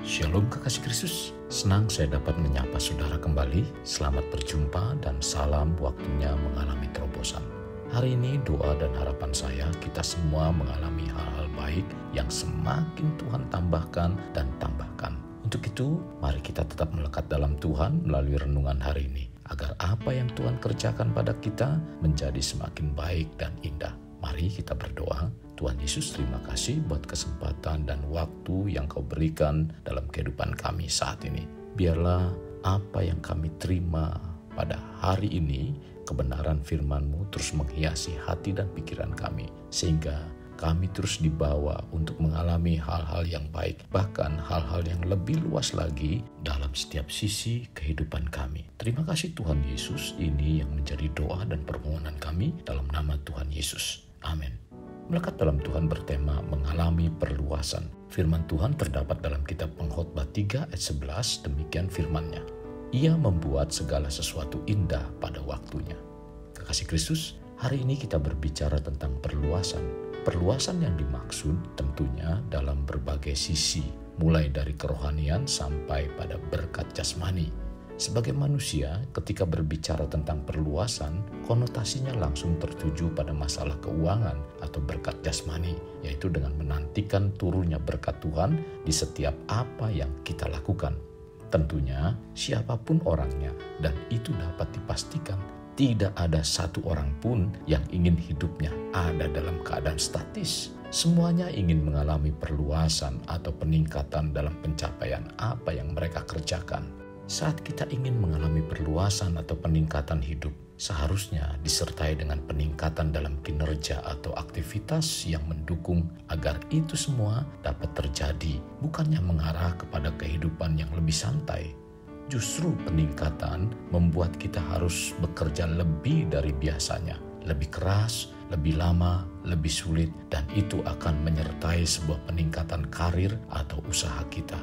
Shalom kekasih Kristus, senang saya dapat menyapa saudara kembali. Selamat berjumpa dan salam waktunya mengalami terobosan. Hari ini doa dan harapan saya kita semua mengalami hal-hal baik yang semakin Tuhan tambahkan dan tambahkan. Untuk itu, mari kita tetap melekat dalam Tuhan melalui renungan hari ini, agar apa yang Tuhan kerjakan pada kita menjadi semakin baik dan indah. Mari kita berdoa. Tuhan Yesus, terima kasih buat kesempatan dan waktu yang Kau berikan dalam kehidupan kami saat ini. Biarlah apa yang kami terima pada hari ini, kebenaran firman-Mu terus menghiasi hati dan pikiran kami, sehingga kami terus dibawa untuk mengalami hal-hal yang baik, bahkan hal-hal yang lebih luas lagi dalam setiap sisi kehidupan kami. Terima kasih Tuhan Yesus, ini yang menjadi doa dan permohonan kami dalam nama Tuhan Yesus. Amin. Melekat dalam Tuhan bertema mengalami perluasan. Firman Tuhan terdapat dalam kitab Pengkhotbah 3 ayat 11, demikian firman-Nya. Ia membuat segala sesuatu indah pada waktunya. Kekasih Kristus, hari ini kita berbicara tentang perluasan. Perluasan yang dimaksud tentunya dalam berbagai sisi, mulai dari kerohanian sampai pada berkat jasmani. Sebagai manusia, ketika berbicara tentang perluasan, konotasinya langsung tertuju pada masalah keuangan atau berkat jasmani, yaitu dengan menantikan turunnya berkat Tuhan di setiap apa yang kita lakukan. Tentunya, siapapun orangnya, dan itu dapat dipastikan, tidak ada satu orang pun yang ingin hidupnya ada dalam keadaan statis. Semuanya ingin mengalami perluasan atau peningkatan dalam pencapaian apa yang mereka kerjakan. Saat kita ingin mengalami perluasan atau peningkatan hidup, seharusnya disertai dengan peningkatan dalam kinerja atau aktivitas yang mendukung agar itu semua dapat terjadi, bukannya mengarah kepada kehidupan yang lebih santai. Justru peningkatan membuat kita harus bekerja lebih dari biasanya, lebih keras, lebih lama, lebih sulit, dan itu akan menyertai sebuah peningkatan karir atau usaha kita.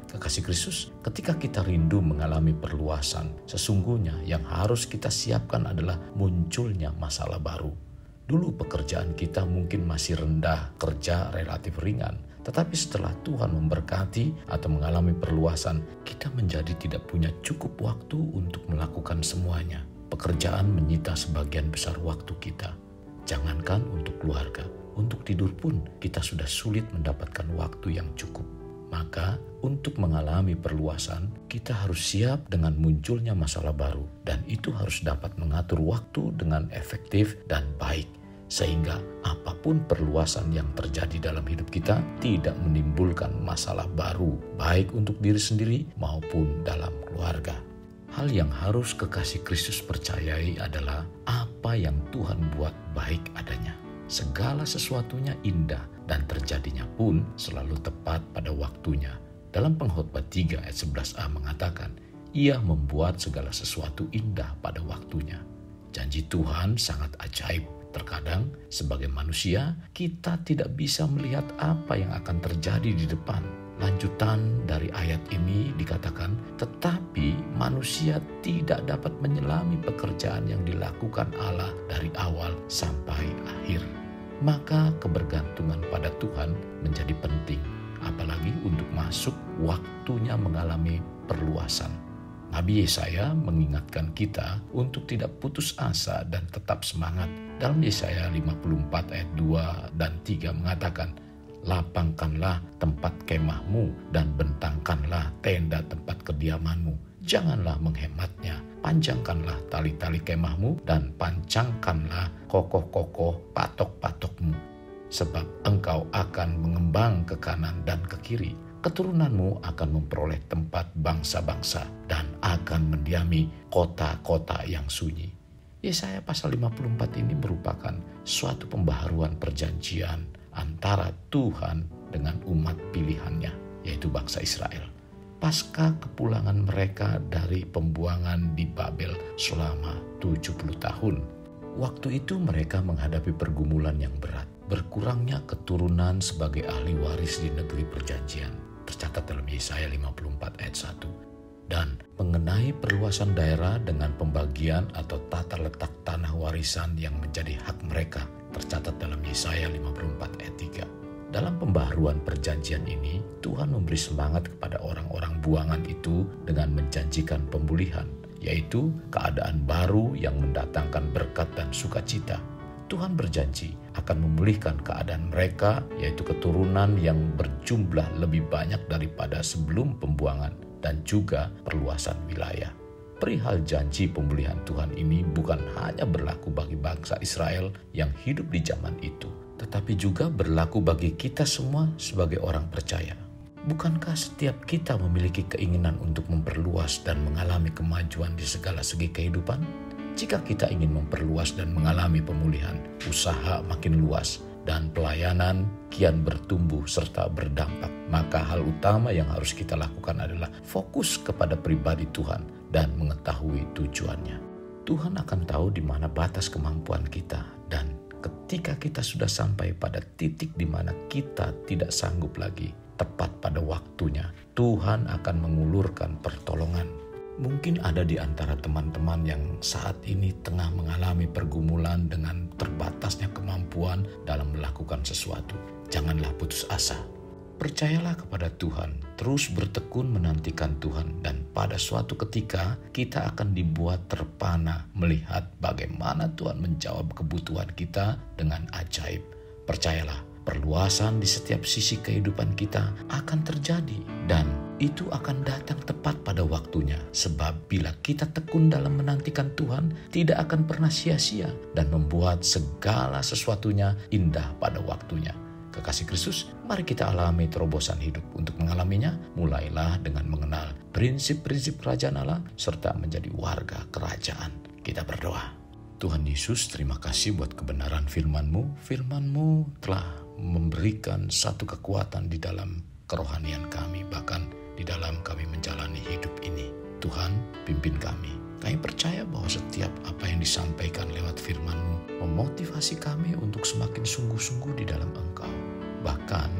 Kekasih Kristus, ketika kita rindu mengalami perluasan, sesungguhnya yang harus kita siapkan adalah munculnya masalah baru. Dulu pekerjaan kita mungkin masih rendah, kerja relatif ringan. Tetapi setelah Tuhan memberkati atau mengalami perluasan, kita menjadi tidak punya cukup waktu untuk melakukan semuanya. Pekerjaan menyita sebagian besar waktu kita. Jangankan untuk keluarga, untuk tidur pun kita sudah sulit mendapatkan waktu yang cukup. Maka untuk mengalami perluasan, kita harus siap dengan munculnya masalah baru. Dan itu harus dapat mengatur waktu dengan efektif dan baik. Sehingga apapun perluasan yang terjadi dalam hidup kita tidak menimbulkan masalah baru, baik untuk diri sendiri maupun dalam keluarga. Hal yang harus kekasih Kristus percayai adalah apa yang Tuhan buat baik adanya. Segala sesuatunya indah dan terjadinya pun selalu tepat pada waktunya. Dalam Pengkhotbah 3 ayat 11a mengatakan, Ia membuat segala sesuatu indah pada waktunya. Janji Tuhan sangat ajaib. Terkadang sebagai manusia kita tidak bisa melihat apa yang akan terjadi di depan. Lanjutan dari ayat ini dikatakan, tetapi manusia tidak dapat menyelami pekerjaan yang dilakukan Allah dari awal sampai akhir. Maka kebergantungan pada Tuhan menjadi penting, apalagi untuk masuk waktunya mengalami perluasan. Nabi Yesaya mengingatkan kita untuk tidak putus asa dan tetap semangat. Dalam Yesaya 54 ayat 2 dan 3 mengatakan, lapangkanlah tempat kemahmu dan bentangkanlah tenda tempat kediamanmu. Janganlah menghematnya, panjangkanlah tali-tali kemahmu dan pancangkanlah kokoh-kokoh patok-patokmu. Sebab engkau akan mengembang ke kanan dan ke kiri. Keturunanmu akan memperoleh tempat bangsa-bangsa dan akan mendiami kota-kota yang sunyi. Yesaya pasal 54 ini merupakan suatu pembaharuan perjanjian antara Tuhan dengan umat pilihannya, yaitu bangsa Israel. Pasca kepulangan mereka dari pembuangan di Babel selama 70 tahun. Waktu itu mereka menghadapi pergumulan yang berat. Berkurangnya keturunan sebagai ahli waris di negeri perjanjian. Tercatat dalam Yesaya 54 ayat 1. Dan mengenai perluasan daerah dengan pembagian atau tata letak tanah warisan yang menjadi hak mereka. Tercatat dalam Yesaya 54 ayat 3. Dalam pembaharuan perjanjian ini, Tuhan memberi semangat kepada orang-orang buangan itu dengan menjanjikan pemulihan, yaitu keadaan baru yang mendatangkan berkat dan sukacita. Tuhan berjanji akan memulihkan keadaan mereka, yaitu keturunan yang berjumlah lebih banyak daripada sebelum pembuangan dan juga perluasan wilayah. Perihal janji pemulihan Tuhan ini bukan hanya berlaku bagi bangsa Israel yang hidup di zaman itu, tetapi juga berlaku bagi kita semua sebagai orang percaya. Bukankah setiap kita memiliki keinginan untuk memperluas dan mengalami kemajuan di segala segi kehidupan? Jika kita ingin memperluas dan mengalami pemulihan, usaha makin luas, dan pelayanan kian bertumbuh serta berdampak, maka hal utama yang harus kita lakukan adalah fokus kepada pribadi Tuhan dan mengetahui tujuannya. Tuhan akan tahu di mana batas kemampuan kita, dan ketika kita sudah sampai pada titik di mana kita tidak sanggup lagi, tepat pada waktunya, Tuhan akan mengulurkan pertolongan. Mungkin ada di antara teman-teman yang saat ini tengah mengalami pergumulan dengan terbatasnya kemampuan dalam melakukan sesuatu. Janganlah putus asa. Percayalah kepada Tuhan, terus bertekun menantikan Tuhan, dan pada suatu ketika kita akan dibuat terpana melihat bagaimana Tuhan menjawab kebutuhan kita dengan ajaib. Percayalah, perluasan di setiap sisi kehidupan kita akan terjadi, dan itu akan datang tepat pada waktunya. Sebab bila kita tekun dalam menantikan Tuhan, tidak akan pernah sia-sia dan membuat segala sesuatunya indah pada waktunya. Kekasih Kristus, mari kita alami terobosan hidup. Untuk mengalaminya, mulailah dengan mengenal prinsip-prinsip kerajaan Allah serta menjadi warga kerajaan. Kita berdoa. Tuhan Yesus, terima kasih buat kebenaran firman-Mu. Firman-Mu telah memberikan satu kekuatan di dalam kerohanian kami, bahkan di dalam kami menjalani hidup ini. Tuhan, pimpin kami. Kami percaya bahwa setiap apa yang disampaikan lewat firman-Mu memotivasi kami untuk semakin sungguh-sungguh di dalam Engkau. Bahkan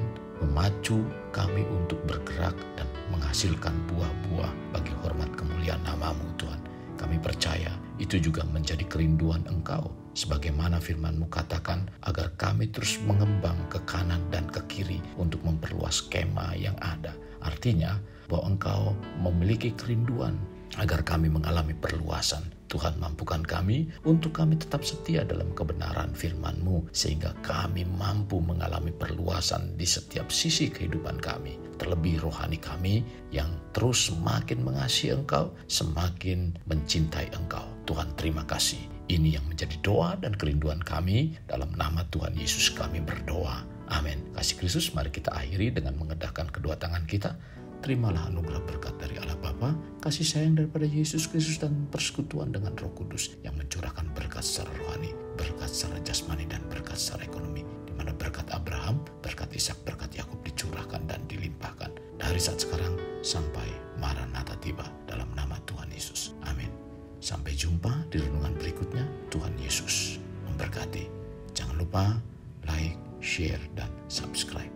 memacu kami untuk bergerak dan menghasilkan buah-buah bagi hormat kemuliaan nama-Mu, Tuhan. Kami percaya itu juga menjadi kerinduan Engkau, sebagaimana firman-Mu katakan, agar kami terus mengembang ke kanan dan ke kiri untuk memperluas kema yang ada. Artinya bahwa Engkau memiliki kerinduan agar kami mengalami perluasan. Tuhan, mampukan kami untuk kami tetap setia dalam kebenaran firman-Mu, sehingga kami mampu mengalami perluasan di setiap sisi kehidupan kami. Terlebih rohani kami yang terus semakin mengasihi Engkau, semakin mencintai Engkau. Tuhan, terima kasih. Ini yang menjadi doa dan kerinduan kami. Dalam nama Tuhan Yesus kami berdoa. Amin. Kasih Kristus, mari kita akhiri dengan mengedahkan kedua tangan kita. Terimalah anugerah berkat dari Allah Bapa, kasih sayang daripada Yesus Kristus, dan persekutuan dengan Roh Kudus yang mencurahkan berkat secara rohani, berkat secara jasmani, dan berkat secara ekonomi, di mana berkat Abraham, berkat Ishak, berkat Yakub dicurahkan dan dilimpahkan dari saat sekarang sampai Maranatha tiba, dalam nama Tuhan Yesus. Amin. Sampai jumpa di renungan berikutnya. Tuhan Yesus memberkati. Jangan lupa like, share, dan subscribe.